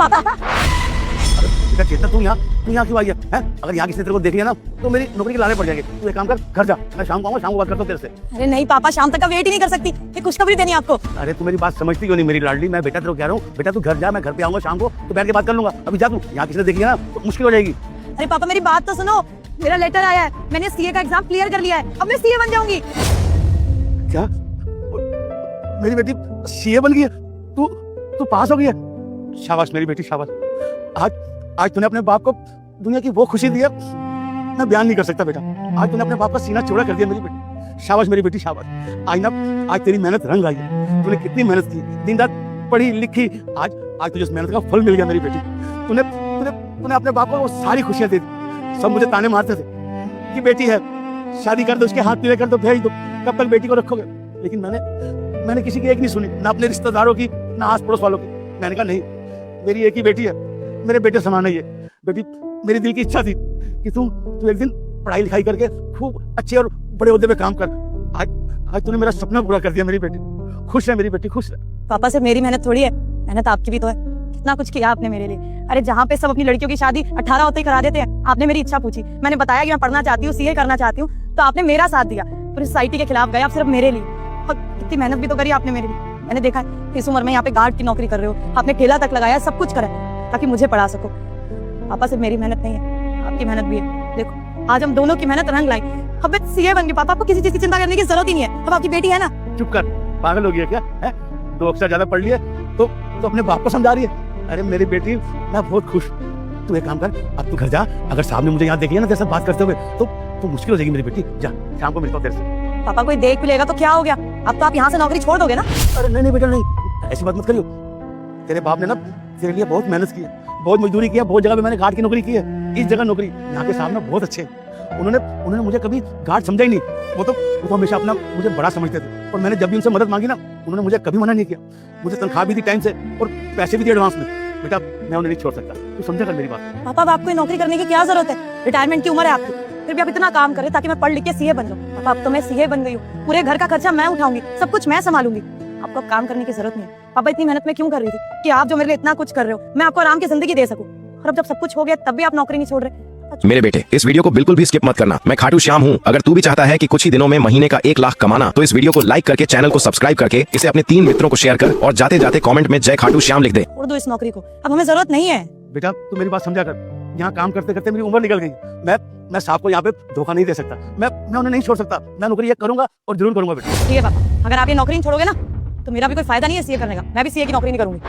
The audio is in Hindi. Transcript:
पापा बेटा चेतना, तू यहाँ क्यों आई है? अगर यहाँ किसी ने तेरे को देख लिया ना तो मेरी नौकरी के लाले पड़ जाएंगे। तू एक काम कर, घर जा, मैं शाम को आऊंगा, शाम को बात करता हूँ तेरे से। अरे नहीं पापा, शाम तक का वेट ही नहीं कर सकती, ये खुशखबरी देनी है आपको। अरे तू मेरी बात समझती क्यों नहीं मेरी लाडली? मैं बेटा तेरे को कह रहा हूँ, बेटा तू घर जा, मैं घर पे आऊंगा शाम को, तो बैठ के बात कर लूंगा। अभी जा, तू यहाँ किसी ने देख लिया ना तो मुश्किल हो जाएगी। अरे पापा मेरी बात तो सुनो, मेरा लेटर आया है, मैंने सीए का एग्जाम क्लियर कर लिया है, अब मैं सीए बन जाऊंगी। क्या मेरी बेटी सीए बन गई है? तू पास हो गई है? शाबाश मेरी बेटी, शाबाश। आज तूने अपने बाप को दुनिया की वो खुशी दी है मैं बयान नहीं कर सकता बेटा। आज तूने अपने बाप का सीना चौड़ा कर दिया मेरी बेटी। शाबाश मेरी बेटी, शाबाश। आज तेरी मेहनत रंग लाई है। तूने कितनी मेहनत की, दिन रात पढ़ी लिखी, आज तुझे उस मेहनत का फल मिल गया मेरी बेटी। तूने अपने बाप को वो सारी खुशियां दे दी। सब मुझे ताने मारते थे कि बेटी है, शादी कर दो, उसके हाथ पीले कर दो, भेज दो, कब तक बेटी को रखोगे? लेकिन मैंने किसी की एक नहीं सुनी, ना अपने रिश्तेदारों की, ना आस पड़ोस वालों की। मैंने कहा नहीं, मेरी एक ही बेटी है, मेरे बेटे समान है ये बेटी। मेरी दिल की इच्छा थी कि तू एक दिन पढ़ाई लिखाई करके खूब अच्छे और बड़े ओहदे पे काम कर। आज तूने मेरा सपना पूरा कर दिया मेरी बेटी। खुश है मेरी बेटी, खुश है। पापा से मेरी मेहनत थोड़ी है, मेहनत आपकी भी तो है। कितना कुछ किया आपने मेरे लिए। अरे जहाँ पे सब अपनी लड़कियों की शादी 18 होते ही करा देते हैं, आपने मेरी इच्छा पूछी, मैंने बताया कि मैं पढ़ना चाहती हूँ, सीए करना चाहती हूँ, तो आपने मेरा साथ दिया। पूरी सोसाइटी के खिलाफ गए आप सिर्फ मेरे लिए, और कितनी मेहनत भी तो करी आपने मेरे लिए। मैंने देखा है इस उम्र में यहाँ पे गार्ड की नौकरी कर रहे हो, आपने ठेला तक लगाया, सब कुछ करा ताकि मुझे पढ़ा सको। पापा सिर्फ मेरी मेहनत नहीं है, आपकी मेहनत भी है। देखो आज हम दोनों की मेहनत रंग लाई, अब मैं सीए बन गई। पापा आपको किसी चीज की चिंता करने की जरूरत ही नहीं है, अब आपकी बेटी है ना। चुप कर, पागल हो गया क्या है? 2 अक्षर ज्यादा पढ़ लिए तो अपने बाप को समझा रही है। अरे मेरी बेटी, मैं बहुत खुश। तू एक काम कर, अब तू घर जा। अगर सामने मुझे यहाँ देखिए ना तेरे साथ बात करते हुए तो मुश्किल हो जाएगी मेरी बेटी। जा, शाम को मिलता हूँ तेरे से। पापा कोई देख भी लेगा तो क्या हो गया? अब तो आप यहाँ से नौकरी छोड़ दोगे ना? अरे नहीं बेटा नहीं, ऐसी बात मत करियो। तेरे बाप ने ना तेरे लिए बहुत मेहनत की है, बहुत मजदूरी की है, बहुत जगह पे मैंने गार्ड की नौकरी की है। इस जगह नौकरी, यहाँ के सामने बहुत अच्छे। उन्होंने मुझे कभी गार्ड समझा ही नहीं। वो तो हमेशा अपना मुझे बड़ा समझते थे, और मैंने जब भी उनसे मदद मांगी ना उन्होंने मुझे कभी मना नहीं किया। मुझे तनख्वाह भी दी टाइम से और पैसे भी दिए एडवांस में। बेटा मैं उन्हें नहीं छोड़ सकता, तू समझा कर मेरी बात। पापा अब आपको नौकरी करने की क्या जरूरत है? रिटायरमेंट की उम्र है आपकी, फिर भी आप इतना काम करें ताकि मैं पढ़ लिख के सीए बन जाऊँ। पापा अब तो मैं सीए बन गई हूँ, पूरे घर का खर्चा मैं उठाऊंगी, सब कुछ मैं संभालूंगी। आपको अब काम करने की जरूरत नहीं है। पापा इतनी मेहनत में क्यों कर रही थी कि आप जो मेरे लिए इतना कुछ कर रहे हो, मैं आपको आराम की जिंदगी दे सकूं, और अब जब सब कुछ हो गया तब भी आप नौकरी नहीं छोड़ रहे। मेरे बेटे, इस वीडियो को बिल्कुल भी स्किप मत करना। मैं खाटू श्याम हूँ। अगर तू भी चाहता है कि कुछ ही दिनों में महीने का 1 लाख कमाना, तो इस वीडियो को लाइक करके चैनल को सब्सक्राइब करके इसे अपने 3 मित्रों को शेयर कर, और जाते जाते कमेंट में जय खाटू श्याम लिख दे। छोड़ दो इस नौकरी को, अब हमें जरूरत नहीं है। बेटा तू मेरी बात समझा कर। यहाँ काम करते करते मेरी उम्र निकल गई। मैं साहब को यहाँ पे धोखा नहीं दे सकता। मैं उन्हें नहीं छोड़ सकता। मैं नौकरी ये करूंगा और जरूर करूंगा बेटा। ठीक है पापा, अगर आप ये नौकरी नहीं छोड़ोगे ना तो मेरा भी कोई फायदा नहीं है सीए करने का, मैं भी सीए की नौकरी नहीं करूंगी।